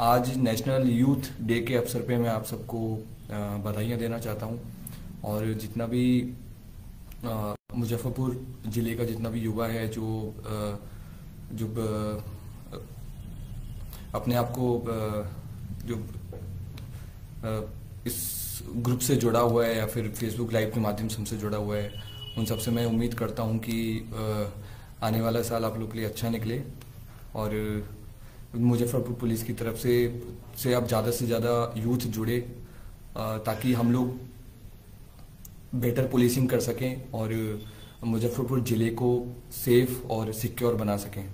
आज national youth day के अवसर पे मैं आप सबको बधाइयाँ देना चाहता हूँ। और जितना भी मुजफ्फरपुर ज़िले का जितना भी युवा है जो जो अपने आप को जो इस ग्रुप से जुड़ा हुआ है या फिर फेसबुक लाइव के माध्यम से हमसे जुड़ा हुआ है, उन सबसे मैं उम्मीद करता हूँ कि आने वाला साल आप लोग के लिए अच्छा निकले और मुजफ्फरपुर पुलिस की तरफ से अब ज़्यादा से ज़्यादा यूथ जुड़े ताकि हम लोग बेटर पुलिसिंग कर सकें और मुजफ्फरपुर ज़िले को सेफ और सिक्योर बना सकें।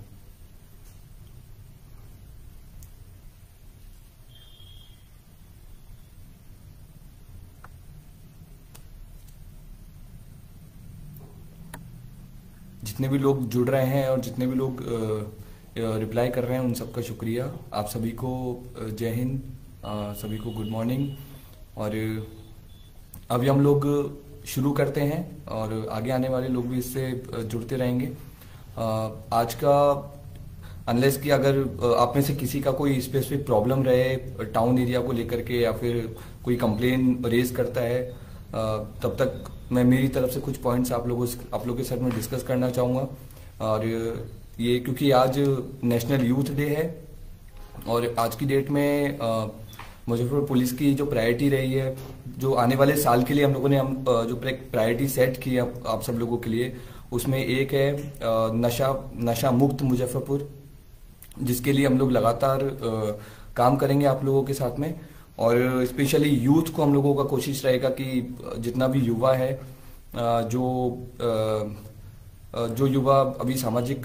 जितने भी लोग जुड़ रहे हैं और जितने भी लोग रिप्लाई कर रहे हैं उन सबका शुक्रिया। आप सभी को जय हिंद, सभी को गुड मॉर्निंग। और अभी हम लोग शुरू करते हैं और आगे आने वाले लोग भी इससे जुड़ते रहेंगे। आज का अनलेस कि अगर आप में से किसी का कोई स्पेसिफिक प्रॉब्लम रहे टाउन एरिया को लेकर के या फिर कोई कंप्लेन रेज करता है, तब तक मैं मेरी तरफ से कुछ पॉइंट्स आप लोगों के साथ में डिस्कस करना चाहूँगा। और ये क्योंकि आज नेशनल यूथ डे है और आज की डेट में मुजफ्फरपुर पुलिस की जो प्रायोरिटी रही है, जो आने वाले साल के लिए हम लोगों ने जो प्रायोरिटी सेट की है आप सब लोगों के लिए, उसमें एक है नशा मुक्त मुजफ्फरपुर, जिसके लिए हम लोग लगातार काम करेंगे आप लोगों के साथ में। और स्पेशली यूथ को हम लोगों का कोशिश रहेगा कि जितना भी युवा है, जो युवा अभी सामाजिक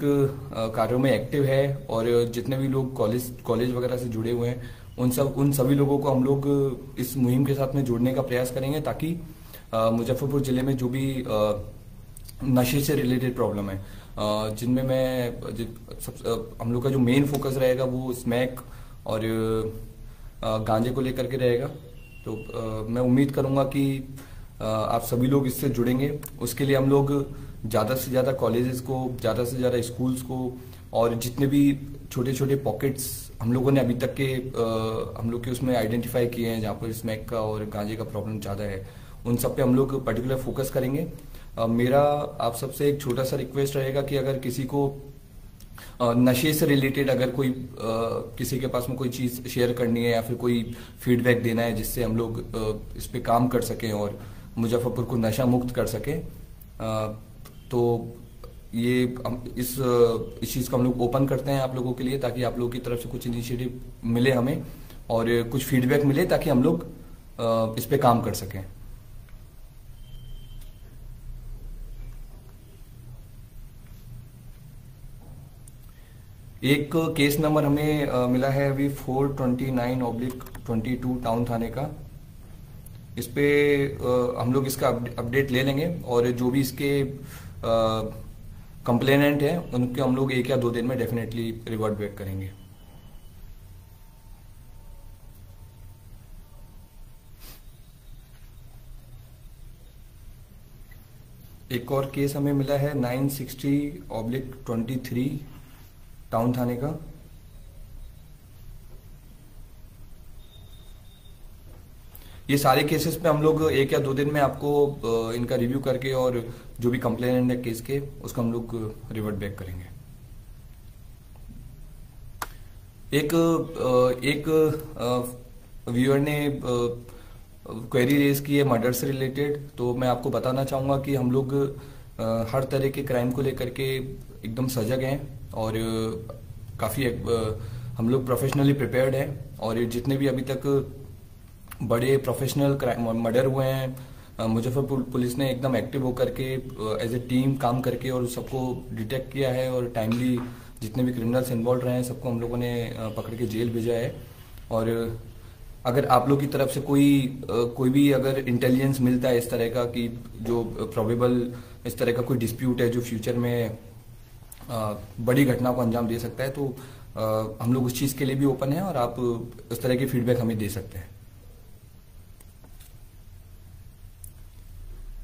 कार्यों में एक्टिव है और जितने भी लोग कॉलेज वगैरह से जुड़े हुए हैं, उन सभी लोगों को हम लोग इस मुहिम के साथ में जोड़ने का प्रयास करेंगे ताकि मुजफ्फरपुर जिले में जो भी नशे से रिलेटेड प्रॉब्लम है, जिनमें हम लोग का जो मेन फोकस रहेगा वो स्मैक और गांजे को लेकर के रहेगा। तो मैं उम्मीद करूंगा कि आप सभी लोग इससे जुड़ेंगे। उसके लिए हम लोग ज़्यादा से ज़्यादा कॉलेजेस को, ज़्यादा से ज़्यादा स्कूल्स को और जितने भी छोटे छोटे पॉकेट्स हम लोगों ने अभी तक के हम लोग के उसमें आइडेंटिफाई किए हैं जहाँ पर स्मैक का और गांजे का प्रॉब्लम ज़्यादा है, उन सब पे हम लोग पर्टिकुलर फोकस करेंगे। मेरा आप सबसे एक छोटा सा रिक्वेस्ट रहेगा कि अगर किसी को नशे से रिलेटेड अगर कोई किसी के पास में कोई चीज़ शेयर करनी है या फिर कोई फीडबैक देना है जिससे हम लोग इस पे काम कर सकें और मुजफ्फरपुर को नशा मुक्त कर सकें, तो ये इस चीज़ को हम लोग ओपन करते हैं आप लोगों के लिए, ताकि आप लोगों की तरफ से कुछ इनिशिएटिव मिले हमें और कुछ फीडबैक मिले ताकि हम लोग इस पे काम कर सकें। एक केस नंबर हमें मिला है अभी 429/22 टाउन थाने का। इस पे हम लोग इसका अपडेट ले लेंगे और जो भी इसके कंप्लेनेंट है उनके हम लोग 1 या 2 दिन में डेफिनेटली रिवर्ट बैक करेंगे। एक और केस हमें मिला है 960/23 टाउन थाने का। ये सारे केसेस पे हम लोग 1 या 2 दिन में आपको इनका रिव्यू करके और जो भी कंप्लेनेंट है केस के उसको हम लोग रिवर्ट बैक करेंगे। एक व्यूअर ने क्वेरी रेज की है मर्डर से रिलेटेड, तो मैं आपको बताना चाहूँगा कि हम लोग हर तरह के क्राइम को लेकर के एकदम सजग हैं और काफ़ी हम लोग प्रोफेशनली प्रिपेयर्ड हैं। और जितने भी अभी तक बड़े प्रोफेशनल मर्डर हुए हैं, मुजफ्फरपुर पुलिस ने एकदम एक्टिव होकर के एज ए टीम काम करके और सबको डिटेक्ट किया है और टाइमली जितने भी क्रिमिनल्स इन्वॉल्व रहे हैं सबको हम लोगों ने पकड़ के जेल भेजा है। और अगर आप लोग की तरफ से कोई भी अगर इंटेलिजेंस मिलता है इस तरह का कि जो प्रोबेबल इस तरह का कोई डिस्प्यूट है जो फ्यूचर में बड़ी घटना को अंजाम दे सकता है, तो हम लोग उस चीज़ के लिए भी ओपन है और आप उस तरह की फीडबैक हमें दे सकते हैं।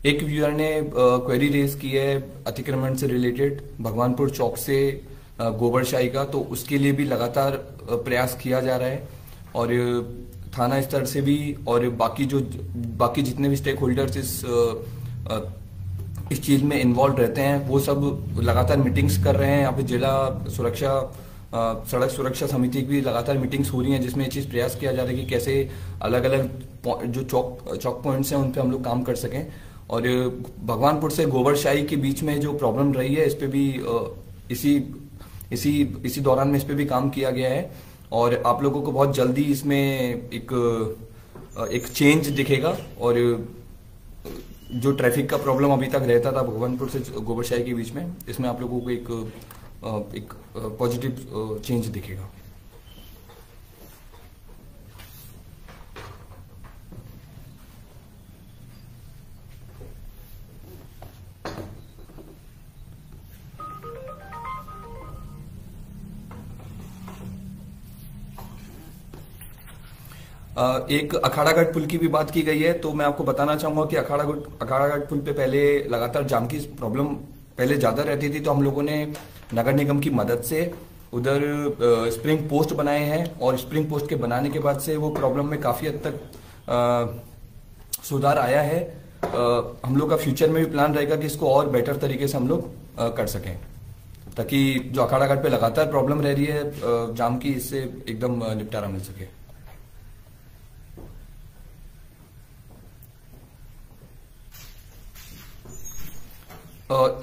एक व्यूअर ने क्वेरी रेज की है अतिक्रमण से रिलेटेड भगवानपुर चौक से गोबरशाही का, तो उसके लिए भी लगातार प्रयास किया जा रहा है। और थाना स्तर से भी और बाकी जितने भी स्टेक होल्डर्स इस चीज में इन्वॉल्व रहते हैं वो सब लगातार मीटिंग्स कर रहे हैं। यहाँ पे जिला सुरक्षा सड़क सुरक्षा समिति की भी लगातार मीटिंग्स हो रही हैं, जिसमें ये चीज प्रयास किया जा रहा है कि कैसे अलग अलग जो चौक पॉइंट्स हैं उन पे हम लोग काम कर सकें। और भगवानपुर से गोबरशाही के बीच में जो प्रॉब्लम रही है इस पे भी इसी इसी इसी दौरान में इस पे भी काम किया गया है और आप लोगों को बहुत जल्दी इसमें एक चेंज दिखेगा। और जो ट्रैफिक का प्रॉब्लम अभी तक रहता था भगवानपुर से गोबरशाही के बीच में, इसमें आप लोगों को एक पॉजिटिव चेंज दिखेगा। एक अखाड़ाघाट पुल की भी बात की गई है, तो मैं आपको बताना चाहूंगा कि अखाड़ाघाट पुल पे पहले लगातार जाम की प्रॉब्लम पहले ज्यादा रहती थी, तो हम लोगों ने नगर निगम की मदद से उधर स्प्रिंग पोस्ट बनाए हैं और स्प्रिंग पोस्ट के बनाने के बाद से वो प्रॉब्लम में काफी हद तक सुधार आया है। हम लोग का फ्यूचर में भी प्लान रहेगा कि इसको और बेटर तरीके से हम लोग कर सकें, ताकि जो अखाड़ाघाट पे लगातार प्रॉब्लम रह रही है जाम की, इससे एकदम निपटारा मिल सके।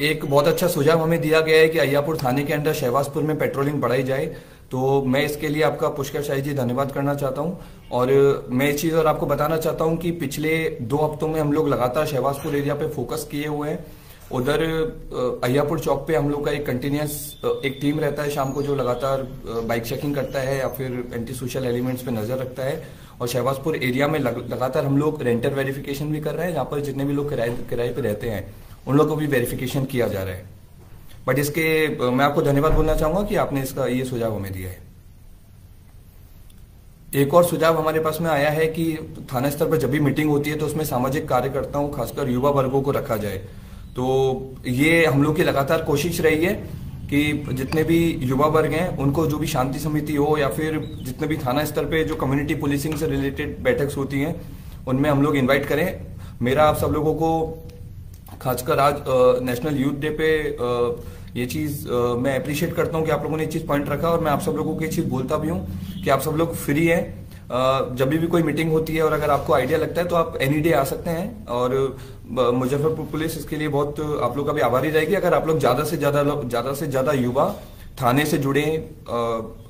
एक बहुत अच्छा सुझाव हमें दिया गया है कि अय्यापुर थाने के अंदर शहबाजपुर में पेट्रोलिंग बढ़ाई जाए, तो मैं इसके लिए आपका पुष्कर शाही जी धन्यवाद करना चाहता हूं। और मैं एक चीज और आपको बताना चाहता हूं कि पिछले 2 हफ्तों में हम लोग लगातार शहबाजपुर एरिया पे फोकस किए हुए हैं। उधर अय्यापुर चौक पे हम लोग का एक कंटिन्यूस एक टीम रहता है शाम को, जो लगातार बाइक चेकिंग करता है या फिर एंटी सोशल एलिमेंट्स पे नजर रखता है। और शहबाजपुर एरिया में लगातार हम लोग रेंटर वेरिफिकेशन भी कर रहे हैं, जहां पर जितने भी लोग किराए पे रहते हैं उन लोगों को भी वेरिफिकेशन किया जा रहा है। बट इसके मैं आपको धन्यवाद बोलना चाहूंगा कि आपने इसका ये सुझाव हमें दिया है। एक और सुझाव हमारे पास में आया है कि थाना स्तर पर जब भी मीटिंग होती है तो उसमें सामाजिक कार्यकर्ताओं खासकर युवा वर्गों को रखा जाए। तो ये हम लोग की लगातार कोशिश रही है कि जितने भी युवा वर्ग हैं उनको जो भी शांति समिति हो या फिर जितने भी थाना स्तर पे जो कम्युनिटी पुलिसिंग से रिलेटेड बैठक्स होती हैं उनमें हम लोग इन्वाइट करें। मेरा आप सब लोगों को खासकर आज नेशनल यूथ डे पे ये चीज मैं अप्रिशिएट करता हूं कि आप लोगों ने ये चीज पॉइंट रखा, और मैं आप सब लोगों को ये चीज बोलता भी हूं कि आप सब लोग फ्री हैं। जब भी कोई मीटिंग होती है और अगर आपको आइडिया लगता है तो आप एनी डे आ सकते हैं। और मुजफ्फरपुर पुलिस इसके लिए बहुत आप लोग का भी आभारी रहेगी अगर आप लोग ज्यादा से ज्यादा युवा थाने से जुड़े,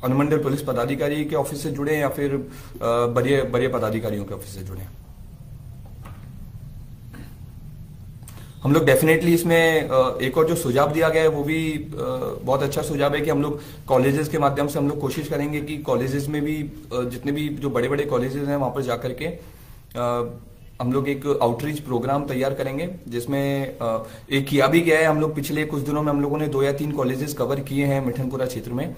अनुमंडल पुलिस पदाधिकारी के ऑफिस से जुड़े या फिर बड़े पदाधिकारियों के ऑफिस से जुड़े। हम लोग डेफिनेटली इसमें एक और जो सुझाव दिया गया है वो भी बहुत अच्छा सुझाव है कि हम लोग कॉलेजेस के माध्यम से हम लोग कोशिश करेंगे कि कॉलेजेस में भी जितने भी जो बड़े बड़े कॉलेजेस हैं वहां पर जाकर के हम लोग एक आउटरीच प्रोग्राम तैयार करेंगे, जिसमें एक किया भी गया है। हम लोग पिछले कुछ दिनों में हम लोगों ने 2 या 3 कॉलेजेस कवर किए हैं मिठनपुरा क्षेत्र में।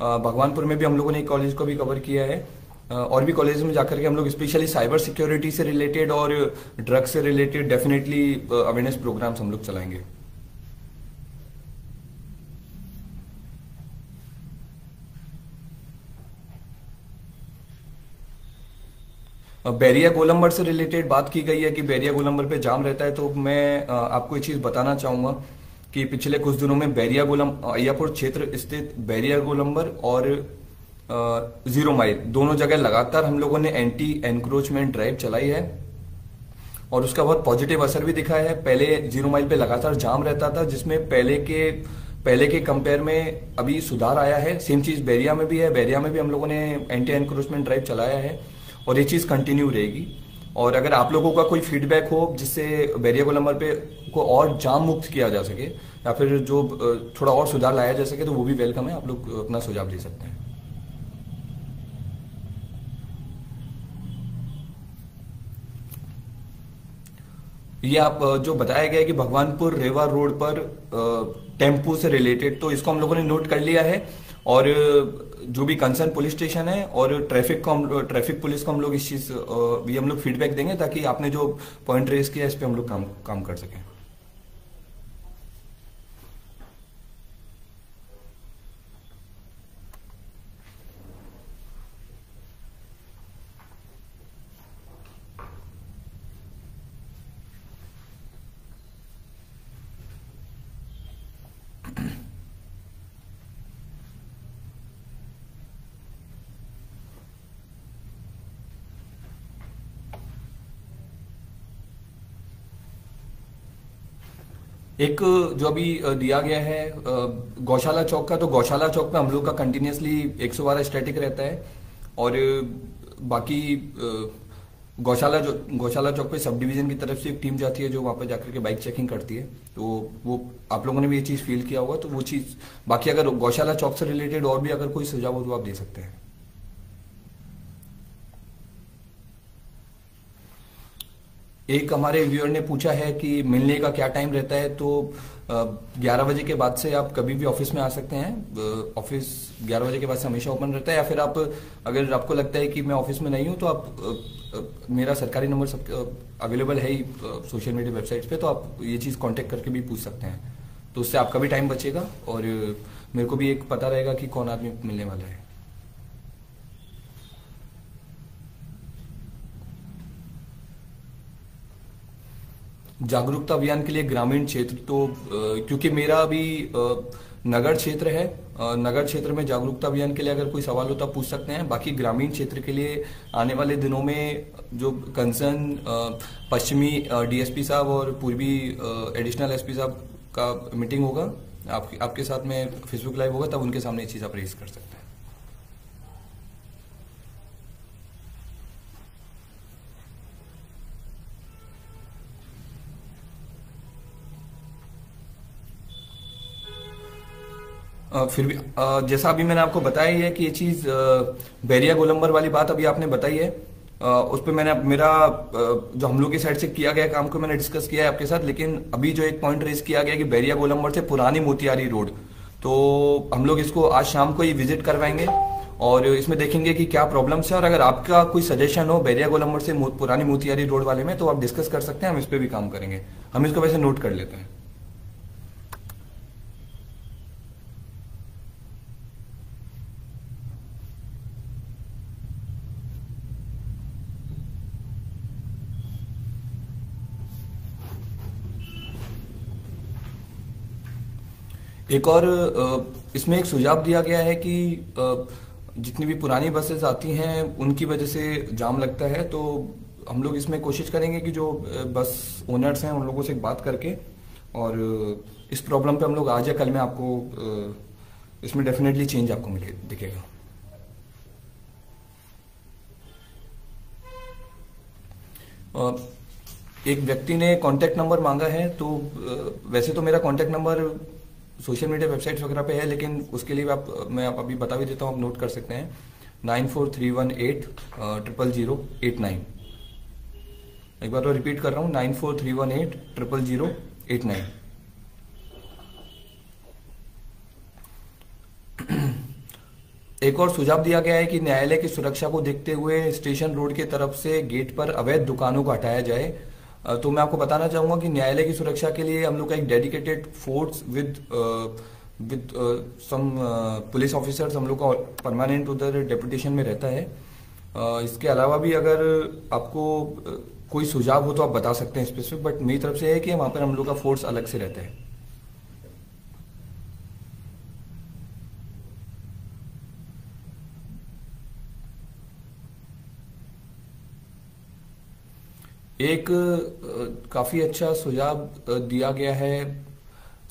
भगवानपुर में भी हम लोगों ने एक कॉलेज को भी कवर किया है। और भी कॉलेज में जाकर के हम लोग स्पेशली साइबर सिक्योरिटी से रिलेटेड और ड्रग्स से रिलेटेड डेफिनेटली अवेयरनेस प्रोग्राम्स हम लोग चलाएंगे। बैरिया गोलंबर से रिलेटेड बात की गई है कि बैरिया गोलंबर पे जाम रहता है, तो मैं आपको ये चीज बताना चाहूंगा कि पिछले कुछ दिनों में अय्यापुर क्षेत्र स्थित बैरिया गोलंबर और 0 माइल दोनों जगह लगातार हम लोगों ने एंटी एनक्रोचमेंट ड्राइव चलाई है और उसका बहुत पॉजिटिव असर भी दिखा है। पहले 0 माइल पे लगातार जाम रहता था, जिसमें पहले के कंपेयर में अभी सुधार आया है। सेम चीज बैरिया में भी है। बैरिया में भी हम लोगों ने एंटी एनक्रोचमेंट ड्राइव चलाया है और ये चीज कंटिन्यू रहेगी। और अगर आप लोगों का कोई फीडबैक हो जिससे बैरिया गोलंबर पे को और जाम मुक्त किया जा सके या फिर जो थोड़ा और सुधार लाया जा सके, तो वो भी वेलकम है। आप लोग अपना सुझाव दे सकते हैं। ये आप जो बताया गया है कि भगवानपुर रेवा रोड पर टेम्पू से रिलेटेड, तो इसको हम लोगों ने नोट कर लिया है और जो भी कंसर्न पुलिस स्टेशन है और ट्रैफिक पुलिस को हम लोग इस चीज भी हम लोग फीडबैक देंगे, ताकि आपने जो पॉइंट रेज किया इस पे हम लोग काम कर सकें। एक जो अभी दिया गया है गौशाला चौक का, तो गौशाला चौक पे हम लोग का कंटिन्यूसली 112 स्टैटिक रहता है। और बाकी गौशाला चौक पे सब डिवीजन की तरफ से एक टीम जाती है जो वहां पर जाकर के बाइक चेकिंग करती है। तो वो आप लोगों ने भी ये चीज फील किया होगा, तो वो चीज बाकी अगर गौशाला चौक से रिलेटेड और भी अगर कोई सुझाव हो तो आप दे सकते हैं। एक हमारे व्यूअर ने पूछा है कि मिलने का क्या टाइम रहता है, तो 11 बजे के बाद से आप कभी भी ऑफिस में आ सकते हैं। ऑफिस 11 बजे के बाद से हमेशा ओपन रहता है, या फिर आप अगर आपको लगता है कि मैं ऑफिस में नहीं हूं तो आप मेरा सरकारी नंबर सब अवेलेबल है ही सोशल मीडिया वेबसाइट्स पे, तो आप ये चीज़ कांटेक्ट करके भी पूछ सकते हैं। तो उससे आपका भी टाइम बचेगा और मेरे को भी एक पता रहेगा कि कौन आदमी मिलने वाला है। जागरूकता अभियान के लिए ग्रामीण क्षेत्र, तो क्योंकि मेरा अभी नगर क्षेत्र है, नगर क्षेत्र में जागरूकता अभियान के लिए अगर कोई सवाल हो तो आप पूछ सकते हैं। बाकी ग्रामीण क्षेत्र के लिए आने वाले दिनों में जो कंसर्न पश्चिमी डीएसपी साहब और पूर्वी एडिशनल एसपी साहब का मीटिंग होगा, आपके साथ में फेसबुक लाइव होगा, तब उनके सामने ये चीज़ आप रेज कर सकते हैं। फिर भी जैसा अभी मैंने आपको बताया ही है कि ये चीज बैरिया गोलंबर वाली बात अभी आपने बताई है, उस पर मैंने मेरा जो हम लोग की साइड से किया गया काम को मैंने डिस्कस किया है आपके साथ। लेकिन अभी जो एक पॉइंट रेज किया गया कि बैरिया गोलंबर से पुरानी मोतिहारी रोड, तो हम लोग इसको आज शाम को ही विजिट करवाएंगे और इसमें देखेंगे कि क्या प्रॉब्लम्स है। और अगर आपका कोई सजेशन हो बैरिया गोलंबर से पुरानी मोतिहारी रोड वाले में, तो आप डिस्कस कर सकते हैं, हम इस पर भी काम करेंगे। हम इसको वैसे नोट कर लेते हैं। एक और इसमें एक सुझाव दिया गया है कि जितनी भी पुरानी बसेस आती हैं उनकी वजह से जाम लगता है, तो हम लोग इसमें कोशिश करेंगे कि जो बस ओनर्स हैं उन लोगों से बात करके और इस प्रॉब्लम पे हम लोग आज या कल में आपको इसमें डेफिनेटली चेंज आपको मिले दिखेगा। एक व्यक्ति ने कांटेक्ट नंबर मांगा है, तो वैसे तो मेरा contact number social media websites वगैरह पे है, लेकिन उसके लिए मैं आप अभी बता भी देता हूँ, आप नोट कर सकते हैं 9431800089। एक बार और रिपीट कर रहा हूँ 9431800089। एक और सुझाव दिया गया है कि न्यायालय की सुरक्षा को देखते हुए स्टेशन रोड की तरफ से गेट पर अवैध दुकानों को हटाया जाए। तो मैं आपको बताना चाहूंगा कि न्यायालय की सुरक्षा के लिए हम लोग का एक dedicated force with some police officers हम लोग का परमानेंट उधर डेपुटेशन में रहता है। इसके अलावा भी अगर आपको कोई सुझाव हो तो आप बता सकते हैं स्पेसिफिक, बट मेरी तरफ से है कि वहां पर हम लोग का फोर्स अलग से रहता है। एक काफी अच्छा सुझाव दिया गया है,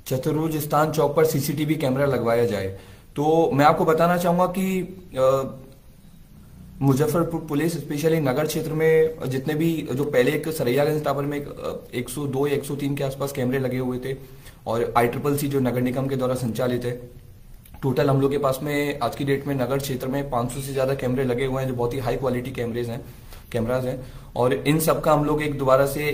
चतुर्भुज स्थान चौक पर सीसीटीवी कैमरा लगवाया जाए। तो मैं आपको बताना चाहूंगा कि मुजफ्फरपुर पुलिस स्पेशली नगर क्षेत्र में जितने भी जो पहले एक सरैयागंज टावर में 102 या 103 के आसपास कैमरे लगे हुए थे और ICCC जो नगर निगम के द्वारा संचालित है, टोटल हम लोग के पास में आज की डेट में नगर क्षेत्र में 500 से ज्यादा कैमरे लगे हुए हैं जो बहुत ही हाई क्वालिटी कैमराज हैं। और इन सब का हम लोग एक दोबारा से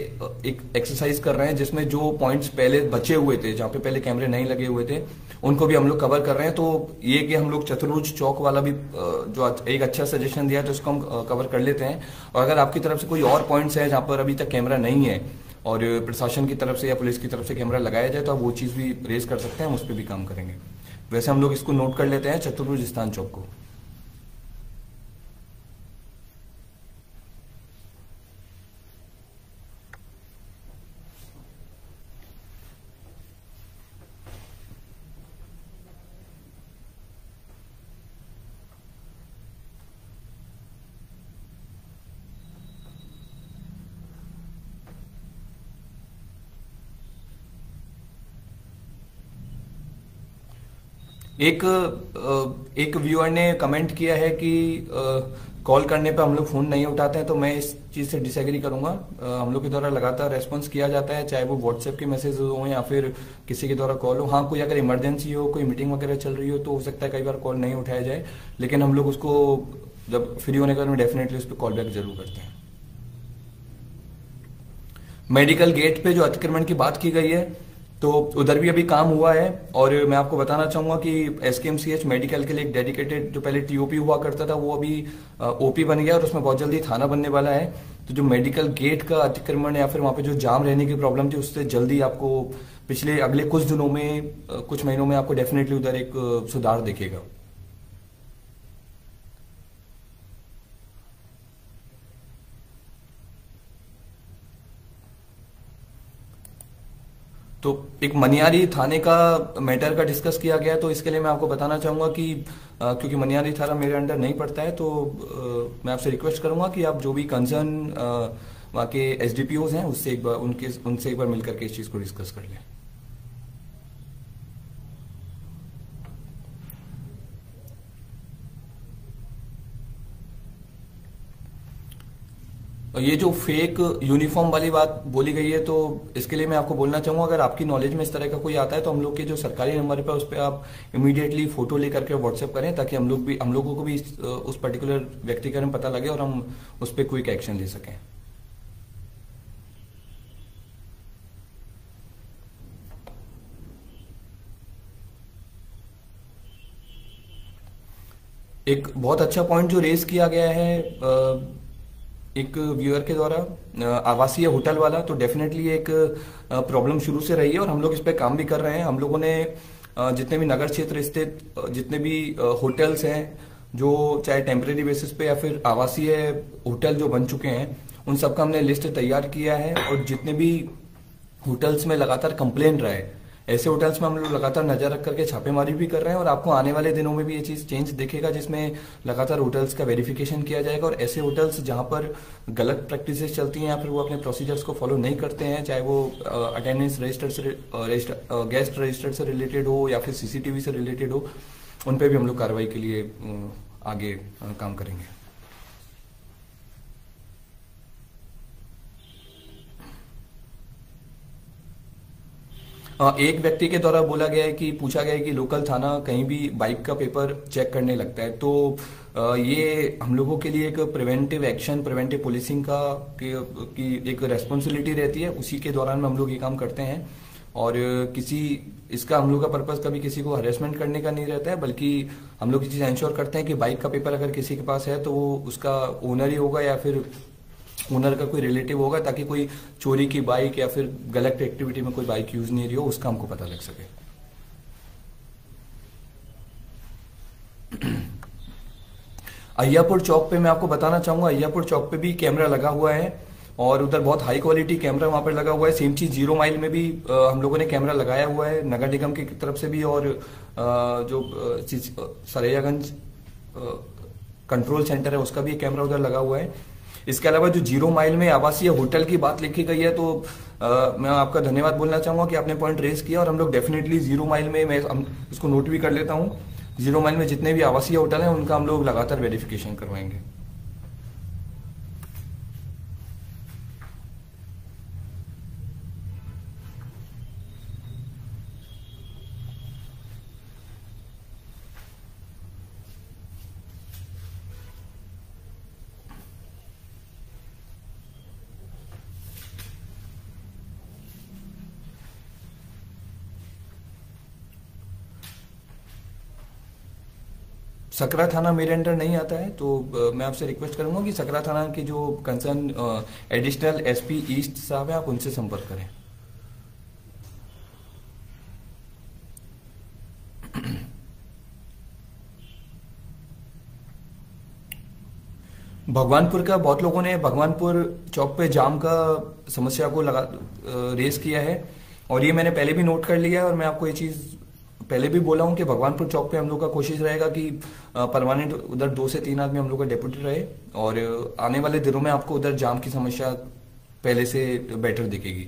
एक एक्सरसाइज कर रहे हैं जिसमें जो पॉइंट्स पहले बचे हुए थे, जहां पे पहले कैमरे नहीं लगे हुए थे, उनको भी हम लोग कवर कर रहे हैं। तो ये कि हम लोग चतुर्भुज चौक वाला भी जो एक अच्छा सजेशन दिया तो उसको हम कवर कर लेते हैं। और अगर आपकी तरफ से कोई और पॉइंट्स है जहां पर अभी तक कैमरा नहीं है और प्रशासन की तरफ से या पुलिस की तरफ से कैमरा लगाया जाए, तो आप वो चीज भी रेज कर सकते हैं, हम उस पर भी काम करेंगे। वैसे हम लोग इसको नोट कर लेते हैं चतुर्भुज स्थान चौक को। एक व्यूअर ने कमेंट किया है कि कॉल करने पे हम लोग फोन नहीं उठाते हैं, तो मैं इस चीज से डिसएग्री करूंगा। हम लोग के द्वारा लगातार रेस्पॉन्स किया जाता है, चाहे वो व्हाट्सएप के मैसेज हो या फिर किसी के द्वारा कॉल हो। हाँ, कोई अगर इमरजेंसी हो, कोई मीटिंग वगैरह चल रही हो, तो हो सकता है कई बार कॉल नहीं उठाया जाए, लेकिन हम लोग उसको जब फ्री होने के बाद में डेफिनेटली उस पर कॉल बैक जरूर करते हैं। मेडिकल गेट पे जो अतिक्रमण की बात की गई है, तो उधर भी अभी काम हुआ है, और मैं आपको बताना चाहूंगा कि एसकेएमसीएच मेडिकल के लिए एक डेडिकेटेड, जो पहले टीओपी हुआ करता था, वो अभी ओपी बन गया और उसमें बहुत जल्दी थाना बनने वाला है। तो जो मेडिकल गेट का अतिक्रमण या फिर वहां पे जो जाम रहने की प्रॉब्लम थी, उससे जल्दी आपको पिछले अगले कुछ दिनों में, कुछ महीनों में आपको डेफिनेटली उधर एक सुधार दिखेगा। तो एक मनियारी थाने का मैटर का डिस्कस किया गया, तो इसके लिए मैं आपको बताना चाहूंगा कि क्योंकि मनियारी थाना मेरे अंडर नहीं पड़ता है, तो मैं आपसे रिक्वेस्ट करूंगा कि आप जो भी कंसर्न वहाँ के एसडीपीओज हैं, उससे एक बार उनसे एक बार मिलकर के इस चीज को डिस्कस कर लें। और ये जो फेक यूनिफॉर्म वाली बात बोली गई है, तो इसके लिए मैं आपको बोलना चाहूंगा, अगर आपकी नॉलेज में इस तरह का कोई आता है, तो हम लोग के जो सरकारी नंबर पे उस पर आप इमीडिएटली फोटो लेकर के व्हाट्सएप करें, ताकि हम लोगों को भी उस पर्टिकुलर व्यक्ति के बारे में पता लगे और हम उस पर क्विक एक्शन ले सकें। एक बहुत अच्छा पॉइंट जो रेज किया गया है एक व्यूअर के द्वारा, आवासीय होटल वाला, तो डेफिनेटली एक प्रॉब्लम शुरू से रही है और हम लोग इस पे काम भी कर रहे हैं। हम लोगों ने जितने भी नगर क्षेत्र स्थित जितने भी होटल्स हैं, जो चाहे टेम्परेरी बेसिस पे या फिर आवासीय होटल जो बन चुके हैं, उन सबका हमने लिस्ट तैयार किया है, और जितने भी होटल्स में लगातार कंप्लेन रहे, ऐसे होटल्स में हम लोग लगातार नजर रख करके छापेमारी भी कर रहे हैं, और आपको आने वाले दिनों में भी ये चीज चेंज दिखेगा, जिसमें लगातार होटल्स का वेरिफिकेशन किया जाएगा, और ऐसे होटल्स जहां पर गलत प्रैक्टिसेस चलती हैं या फिर वो अपने प्रोसीजर्स को फॉलो नहीं करते हैं, चाहे वो अटेंडेंस रजिस्टर से गेस्ट रजिस्टर से रिलेटेड हो या फिर सीसीटीवी से रिलेटेड हो, उन पर भी हम लोग कार्रवाई के लिए आगे काम करेंगे। एक व्यक्ति के द्वारा बोला गया है कि पूछा गया है कि लोकल थाना कहीं भी बाइक का पेपर चेक करने लगता है, तो ये हम लोगों के लिए एक प्रिवेंटिव एक्शन, प्रिवेंटिव पुलिसिंग की एक रेस्पॉन्सिबिलिटी रहती है, उसी के दौरान में हम लोग ये काम करते हैं। और इसका हम लोग का पर्पज कभी किसी को हरेसमेंट करने का नहीं रहता है, बल्कि हम लोग ये चीज इंश्योर करते हैं कि बाइक का पेपर अगर किसी के पास है, तो वो उसका ओनर ही होगा या फिर ओनर का कोई रिलेटिव होगा, ताकि कोई चोरी की बाइक या फिर गलत एक्टिविटी में कोई बाइक यूज नहीं रही हो, उसका हमको पता लग सके। अय्यापुर चौक पे मैं आपको बताना चाहूंगा, अय्यापुर चौक पे भी कैमरा लगा हुआ है, और उधर बहुत हाई क्वालिटी कैमरा वहां पर लगा हुआ है। सेम चीज 0 माइल में भी हम लोगों ने कैमरा लगाया हुआ है, नगर निगम की तरफ से भी, और जो सरैयागंज कंट्रोल सेंटर है उसका भी कैमरा उधर लगा हुआ है। इसके अलावा जो 0 माइल में आवासीय होटल की बात लिखी गई है, तो मैं आपका धन्यवाद बोलना चाहूंगा कि आपने पॉइंट रेज किया, और हम लोग डेफिनेटली 0 माइल में, मैं इसको नोट भी कर लेता हूँ, 0 माइल में जितने भी आवासीय होटल हैं उनका हम लोग लगातार वेरिफिकेशन करवाएंगे। सकरा थाना मेरे अंडर नहीं आता है, तो मैं आपसे रिक्वेस्ट करूंगा कि सकरा थाना के जो कंसर्न एडिशनल एसपी ईस्ट साहब है, आप उनसे संपर्क करें। भगवानपुर का बहुत लोगों ने भगवानपुर चौक पे जाम का समस्या को रेस किया है, और ये मैंने पहले भी नोट कर लिया है, और मैं आपको ये चीज पहले भी बोला हूं कि भगवानपुर चौक पे हम लोग का कोशिश रहेगा कि परमानेंट उधर 2 से 3 आदमी हम लोग का डेप्यूटी रहे, और आने वाले दिनों में आपको उधर जाम की समस्या पहले से बेटर दिखेगी।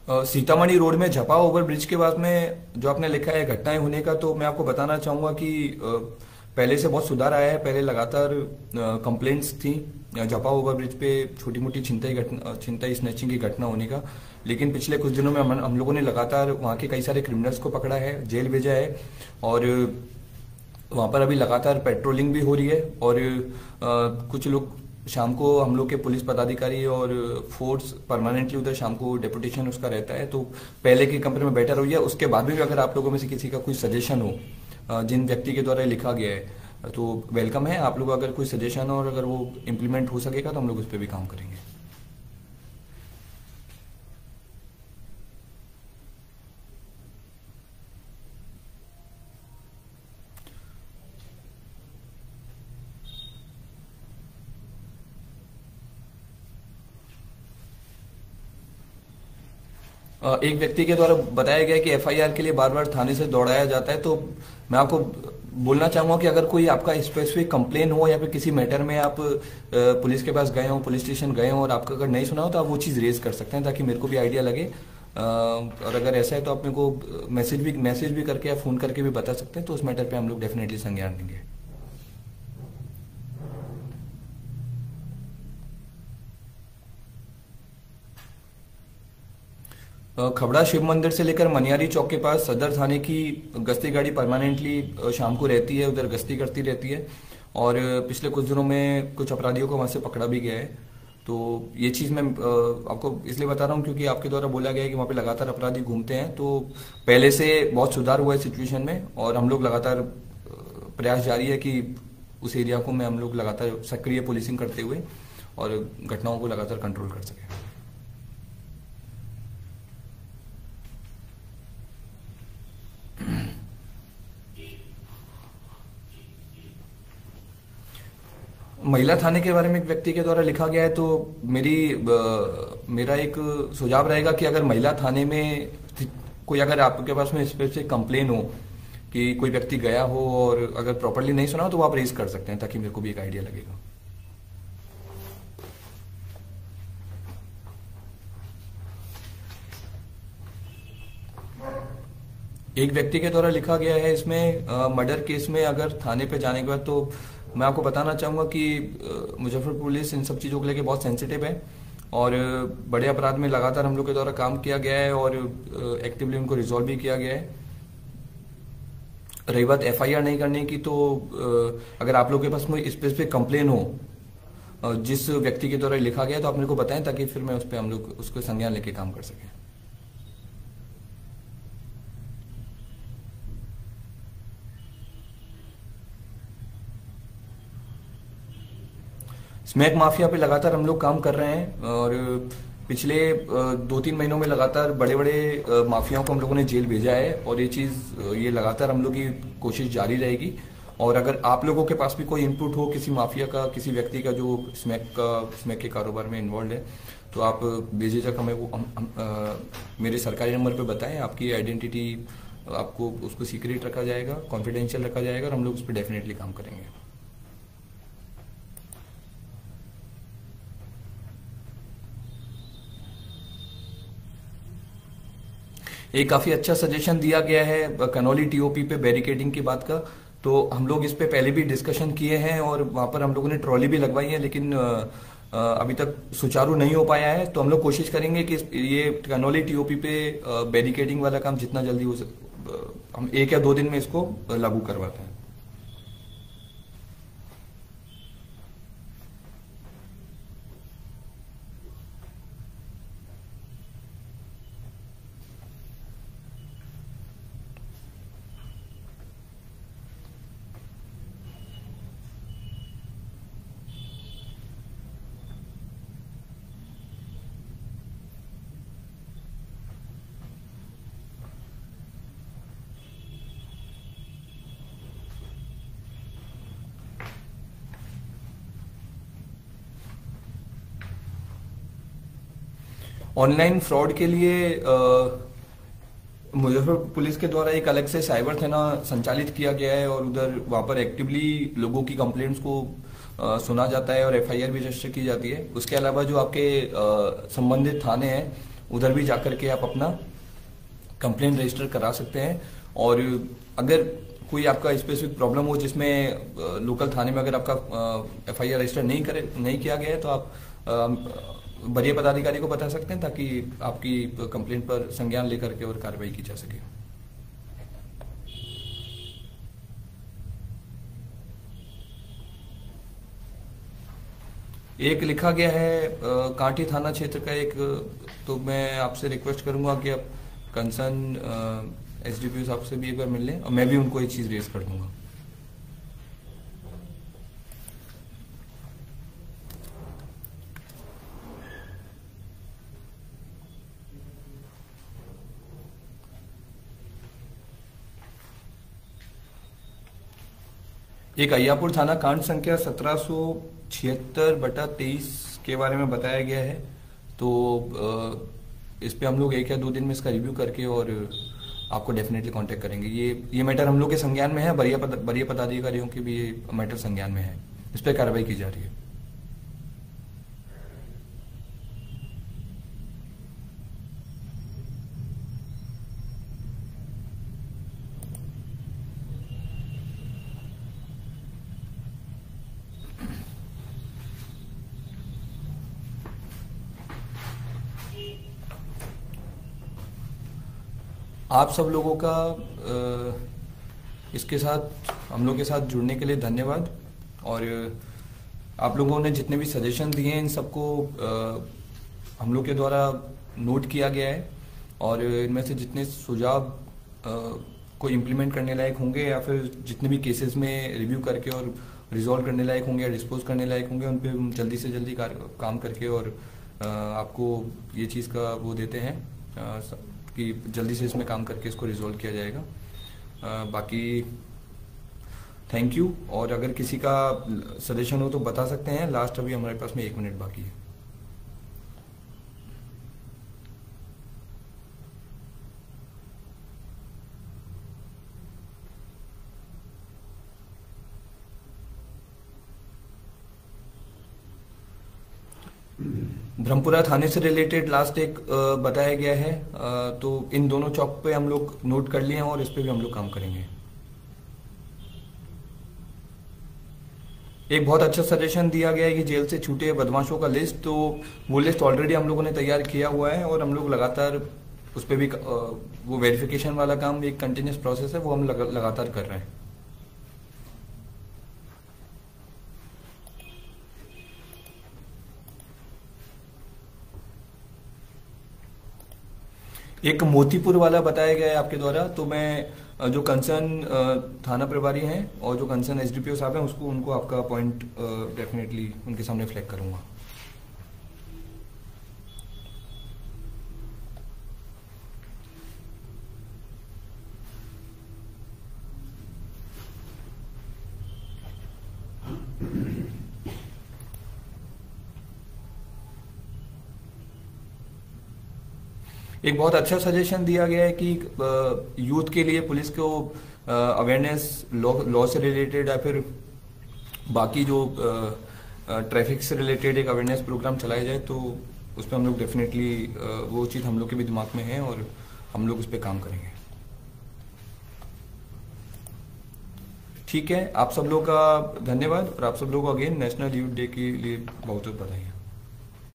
सीतामढ़ी रोड में झपा ओवर ब्रिज के बाद में जो आपने लिखा है घटनाएं होने का, तो मैं आपको बताना चाहूंगा कि पहले से बहुत सुधार आया है। पहले लगातार कंप्लेंट्स थी झपा ओवर ब्रिज पे छोटी मोटी छिनताई स्नैचिंग की घटना होने का, लेकिन पिछले कुछ दिनों में हम लोगों ने लगातार वहां के कई सारे क्रिमिनल्स को पकड़ा है, जेल भेजा है, और वहां पर अभी लगातार पेट्रोलिंग भी हो रही है। और कुछ लोग शाम को हम लोग के पुलिस पदाधिकारी और फोर्स परमानेंटली उधर शाम को डेपुटेशन उसका रहता है, तो पहले के कंपेयर में बेटर हुई है। उसके बाद भी अगर आप लोगों में से किसी का कोई सजेशन हो जिन व्यक्ति के द्वारा लिखा गया है, तो वेलकम है। आप लोग अगर कोई सजेशन हो और अगर वो इम्प्लीमेंट हो सकेगा तो हम लोग उस पर भी काम करेंगे। एक व्यक्ति के द्वारा बताया गया कि एफआईआर के लिए बार बार थाने से दौड़ाया जाता है, तो मैं आपको बोलना चाहूंगा कि अगर कोई आपका स्पेसिफिक कंप्लेन हो या फिर किसी मैटर में आप पुलिस के पास गए हो, पुलिस स्टेशन गए हो और आपका अगर नहीं सुना हो, तो आप वो चीज़ रेज कर सकते हैं ताकि मेरे को भी आइडिया लगे। और अगर ऐसा है तो आप मेरे को मैसेज भी करके या फोन करके भी बता सकते हैं, तो उस मैटर पे हम लोग डेफिनेटली संज्ञान लेंगे। खबड़ा शिव मंदिर से लेकर मनियारी चौक के पास सदर थाने की गश्ती गाड़ी परमानेंटली शाम को रहती है, उधर गश्ती करती रहती है, और पिछले कुछ दिनों में कुछ अपराधियों को वहां से पकड़ा भी गया है। तो ये चीज़ मैं आपको इसलिए बता रहा हूँ क्योंकि आपके द्वारा बोला गया है कि वहाँ पे लगातार अपराधी घूमते हैं, तो पहले से बहुत सुधार हुआ है सिचुएशन में, और हम लोग लगातार प्रयास जारी है कि उस एरिया को में हम लोग लगातार सक्रिय पुलिसिंग करते हुए और घटनाओं को लगातार कंट्रोल कर सकें। महिला थाने के बारे में एक व्यक्ति के द्वारा लिखा गया है, तो मेरा एक सुझाव रहेगा कि अगर महिला थाने में कोई, अगर आपके पास में स्पेसिफिक कंप्लेन हो कि कोई व्यक्ति गया हो और अगर प्रॉपर्ली नहीं सुना हो, तो वो आप रेज कर सकते हैं ताकि मेरे को भी एक आइडिया लगेगा। एक व्यक्ति के द्वारा लिखा गया है इसमें मर्डर केस में अगर थाने पे जाने के बाद, तो मैं आपको बताना चाहूंगा कि मुजफ्फरपुर पुलिस इन सब चीज़ों को लेकर बहुत सेंसिटिव है, और बड़े अपराध में लगातार हम लोग के द्वारा काम किया गया है और एक्टिवली उनको रिजॉल्व भी किया गया है। रही बात एफआईआर नहीं करने की, तो अगर आप लोग के पास कोई स्पेसिफिक कंप्लेन हो जिस व्यक्ति के द्वारा लिखा गया है, तो आप मेरे को बताएं ताकि फिर मैं उस पर हम लोग उसको संज्ञान लेके काम कर सकें। स्मैक माफिया पे लगातार हम लोग काम कर रहे हैं, और पिछले 2-3 महीनों में लगातार बड़े बड़े माफियाओं को हम लोगों ने जेल भेजा है, और ये लगातार हम लोग की कोशिश जारी रहेगी। और अगर आप लोगों के पास भी कोई इनपुट हो किसी माफिया का, किसी व्यक्ति का जो स्मैक के कारोबार में इन्वॉल्व है, तो आप बेझिझक हमें मेरे सरकारी नंबर पे बताएं। आपकी आइडेंटिटी आपको उसको सीक्रेट रखा जाएगा, कॉन्फिडेंशियल रखा जाएगा, और हम लोग उस पर डेफिनेटली काम करेंगे। एक काफी अच्छा सजेशन दिया गया है कनौली टीओपी पे बैरिकेडिंग की बात का, तो हम लोग इस पे पहले भी डिस्कशन किए हैं और वहां पर हम लोगों ने ट्रॉली भी लगवाई है, लेकिन अभी तक सुचारू नहीं हो पाया है। तो हम लोग कोशिश करेंगे कि ये कनौली टीओपी पे बैरिकेडिंग वाला काम जितना जल्दी हो हम 1 या 2 दिन में इसको लागू करवाते हैं। ऑनलाइन फ्रॉड के लिए मुजफ्फरपुर पुलिस के द्वारा एक अलग से साइबर थाना संचालित किया गया है, और उधर वहां पर एक्टिवली लोगों की कंप्लेंट्स को सुना जाता है और एफआईआर भी रजिस्टर की जाती है। उसके अलावा जो आपके संबंधित थाने हैं उधर भी जाकर के आप अपना कंप्लेंट रजिस्टर करा सकते हैं। और अगर कोई आपका स्पेसिफिक प्रॉब्लम हो जिसमें लोकल थाने में अगर आपका FIR रजिस्टर नहीं किया गया है, तो आप वरीय पदाधिकारी को बता सकते हैं, ताकि आपकी कंप्लेंट पर संज्ञान लेकर के और कार्रवाई की जा सके। एक लिखा गया है कांटी थाना क्षेत्र का एक, तो मैं आपसे रिक्वेस्ट करूंगा कि आप कंसर्न SDPO साहब से भी एक बार मिल लें, और मैं भी उनको ये चीज रेज कर दूंगा। एक अय्यापुर थाना कांड संख्या 1776/23 के बारे में बताया गया है। तो इस पे हम लोग 1 या 2 दिन में इसका रिव्यू करके और आपको डेफिनेटली कांटेक्ट करेंगे। ये मैटर हम लोग के संज्ञान में है, वरीय पदाधिकारियों के भी ये मैटर संज्ञान में है, इस पे कार्रवाई की जा रही है। आप सब लोगों का इसके साथ हम लोग के साथ जुड़ने के लिए धन्यवाद। और आप लोगों ने जितने भी सजेशन दिए हैं, इन सबको हम लोग के द्वारा नोट किया गया है, और इनमें से जितने सुझाव को इम्प्लीमेंट करने लायक होंगे, या फिर जितने भी केसेस में रिव्यू करके और रिजॉल्व करने लायक होंगे या डिस्पोज करने लायक होंगे, उन पे हम जल्दी से जल्दी काम करके और आपको ये चीज़ का वो देते हैं कि जल्दी से इसमें काम करके इसको रिजॉल्व किया जाएगा। बाकी थैंक यू, और अगर किसी का सजेशन हो तो बता सकते हैं। लास्ट अभी हमारे पास में 1 मिनट बाकी है। ब्रह्मपुरा थाने से रिलेटेड लास्ट एक बताया गया है, तो इन दोनों चौक पे हम लोग नोट कर लिए हैं और इस पे भी हम लोग काम करेंगे। एक बहुत अच्छा सजेशन दिया गया है कि जेल से छूटे बदमाशों का लिस्ट, तो वो लिस्ट ऑलरेडी हम लोगों ने तैयार किया हुआ है, और हम लोग लगातार उस पर भी वो वेरिफिकेशन वाला काम एक कंटिन्यूस प्रोसेस है, वो हम लगातार कर रहे हैं। एक मोतीपुर वाला बताया गया है आपके द्वारा, तो मैं जो कंसर्न थाना प्रभारी हैं और जो कंसर्न SDPO साहब हैं उनको आपका पॉइंट डेफिनेटली उनके सामने फ्लैग करूंगा। एक बहुत अच्छा सजेशन दिया गया है कि यूथ के लिए पुलिस को अवेयरनेस लॉ से रिलेटेड या फिर बाकी जो ट्रैफिक से रिलेटेड एक अवेयरनेस प्रोग्राम चलाया जाए, तो उस पर हम लोग डेफिनेटली वो चीज़ हम लोग के भी दिमाग में है और हम लोग उस पर काम करेंगे। ठीक है, आप सब लोग का धन्यवाद, और आप सब लोग को अगेन नेशनल यूथ डे के लिए बहुत बहुत बधाई।